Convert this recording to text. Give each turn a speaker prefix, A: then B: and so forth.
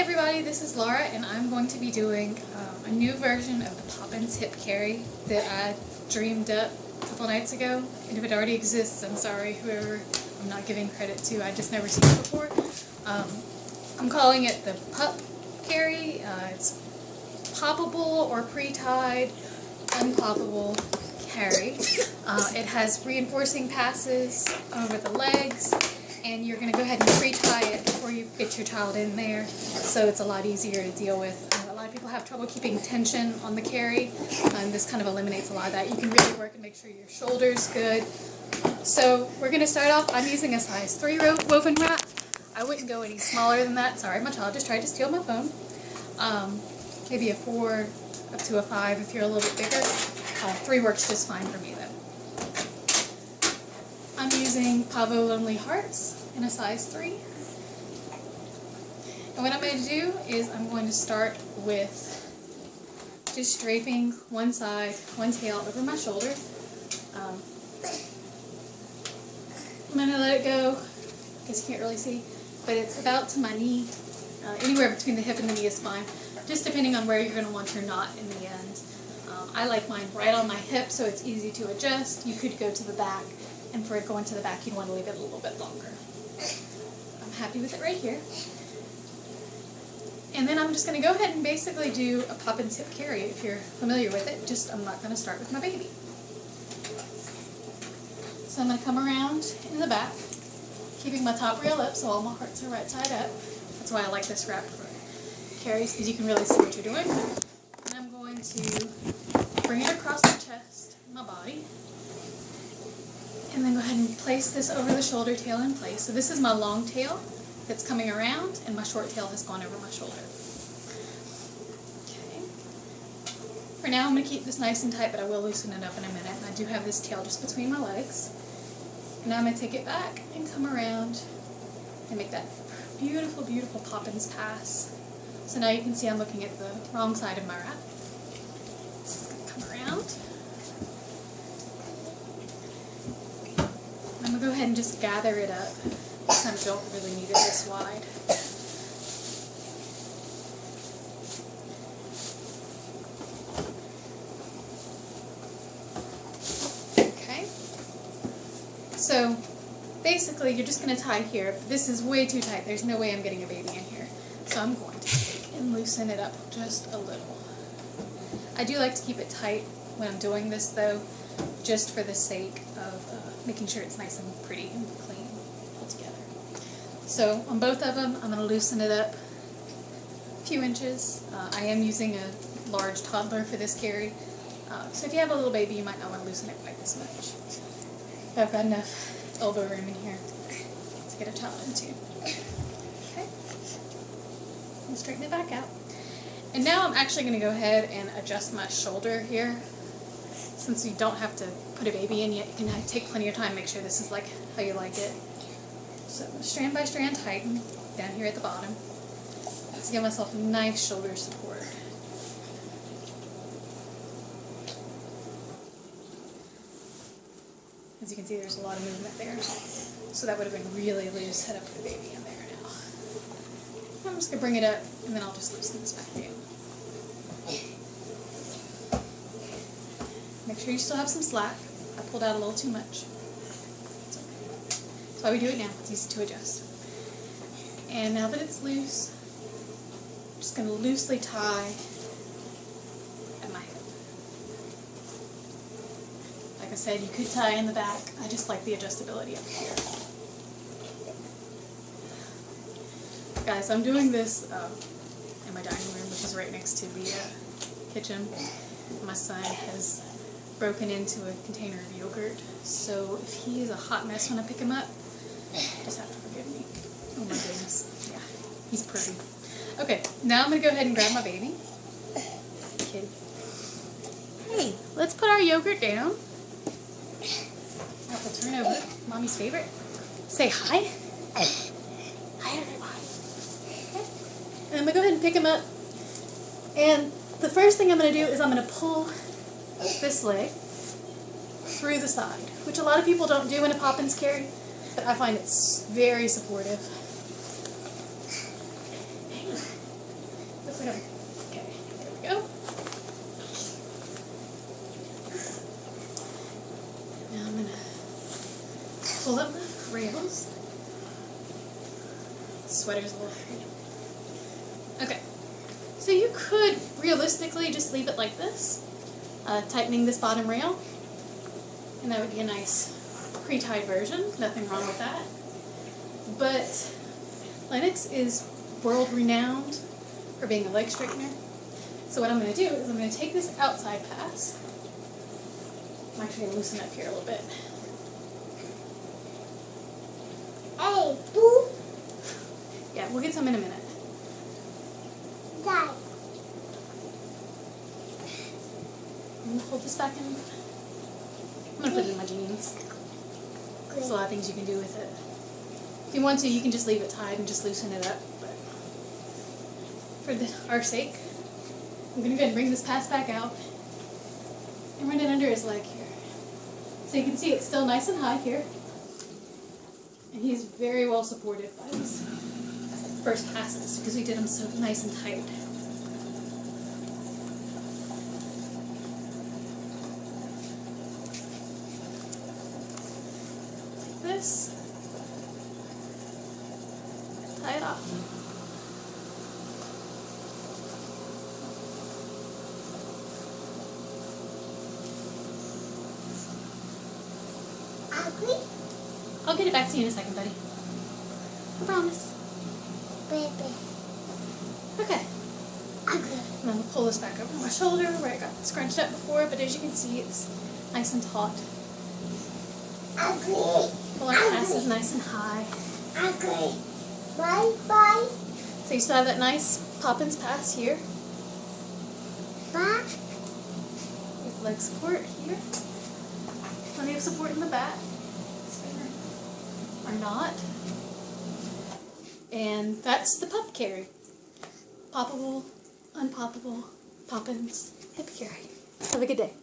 A: everybody, this is Laura and I'm going to be doing a new version of the Poppins Hip Carry that I dreamed up a couple nights ago. And if it already exists, I'm sorry, whoever I'm not giving credit to, I just never seen it before. I'm calling it the PUPP carry. It's poppable or pre-tied, unpoppable carry. It has reinforcing passes over the legs, and you're going to go ahead and pre-tie it before you get your child in there, so it's a lot easier to deal with. A lot of people have trouble keeping tension on the carry, and this kind of eliminates a lot of that. You can really work and make sure your shoulder's good. So we're going to start off, I'm using a size 3 woven wrap. I wouldn't go any smaller than that. Sorry, my child just tried to steal my phone. Maybe a 4 up to a 5 if you're a little bit bigger. 3 works just fine for me though. I'm using Pavo Lonely Hearts in a size 3. And what I'm going to do is I'm going to start with just draping one side, one tail over my shoulder. I'm going to let it go. I guess you can't really see, but it's about to my knee. Anywhere between the hip and the knee is fine, just depending on where you're going to want your knot in the end. I like mine right on my hip so it's easy to adjust. You could go to the back, and for it going to the back you'd want to leave it a little bit longer. I'm happy with it right here. And then I'm just going to go ahead and basically do a Poppins Hip Carry if you're familiar with it, just I'm not going to start with my baby. So I'm going to come around in the back, keeping my top rail up so all my hearts are right side up. That's why I like this wrap for carries, because you can really see what you're doing. And I'm going to bring it across my chest, my body, and then go ahead and place this over the shoulder tail in place. So this is my long tail that's coming around, and my short tail has gone over my shoulder. Okay. For now I'm going to keep this nice and tight, but I will loosen it up in a minute. And I do have this tail just between my legs. And now I'm going to take it back and come around and make that beautiful, beautiful Poppins pass. So now you can see I'm looking at the wrong side of my wrap. Come around. I'm going to go ahead and just gather it up. I kind of don't really need it this wide. Okay. So basically you're just going to tie here. This is way too tight. There's no way I'm getting a baby in here. So I'm going to take and loosen it up just a little. I do like to keep it tight when I'm doing this though, just for the sake of making sure it's nice and pretty and clean all together. So on both of them, I'm going to loosen it up a few inches. I am using a large toddler for this carry, so if you have a little baby, you might not want to loosen it quite this much. But I've got enough elbow room in here to get a child into. Okay, and straighten it back out. And now I'm actually going to go ahead and adjust my shoulder here. Since you don't have to put a baby in yet, you can take plenty of time, make sure this is like how you like it. So strand by strand tighten down here at the bottom. Let's give myself nice shoulder support. As you can see, there's a lot of movement there. So that would have been really loose had I put a baby in there now. I'm just going to bring it up, and then I'll just loosen this back down. Make sure you still have some slack. I pulled out a little too much. It's okay. That's why we do it now. It's easy to adjust. And now that it's loose, I'm just going to loosely tie at my hip. Like I said, you could tie in the back. I just like the adjustability up here. Guys, I'm doing this in my dining room, which is right next to the kitchen. My son has broken into a container of yogurt, so if he is a hot mess when I pick him up, just have to forgive me. Oh my goodness. Yeah, he's pretty. Okay, now I'm going to go ahead and grab my baby. Kid. Hey, let's put our yogurt down. I'll turn over. Mommy's favorite. Say hi. Hi, everybody. Okay. And I'm going to go ahead and pick him up. And the first thing I'm going to do is I'm going to pull this leg through the side, which a lot of people don't do in a Poppins carry, but I find it's very supportive. Hey, Whatever. Okay, there we go. Now I'm gonna pull up the rails. Sweater's a little hairy. Okay, so you could realistically just leave it like this, tightening this bottom rail, and that would be a nice pre-tied version. Nothing wrong with that. But Lennox is world-renowned for being a leg straightener. So what I'm going to do is I'm going to take this outside pass. I'm actually going to loosen up here a little bit.
B: Hey, boo.
A: Yeah, we'll get some in a minute.
B: Dad.
A: I'm going to hold this back in. I'm going to put it in my jeans. There's a lot of things you can do with it. If you want to, you can just leave it tied and just loosen it up. But for our sake, I'm going to go ahead and bring this pass back out and run it under his leg here. So you can see it's still nice and high here. And he's very well supported by these first passes because we did them so nice and tight. Like this. Tie it off.
B: Ugly?
A: I'll get it back to you in a second, buddy. I promise.
B: Baby.
A: Okay.
B: Ugly.
A: And then we'll pull this back over my shoulder where I got scrunched up before, but as you can see, it's nice and taut.
B: Ugly.
A: Pull our passes nice and high.
B: Ugly. Bye bye.
A: So you still have that nice Poppins pass here
B: Bye.
A: with leg support here. Plenty of support in the back. Or not. And that's the PUPP carry. Poppable, unpoppable, Poppins Hip Carry. Have a good day.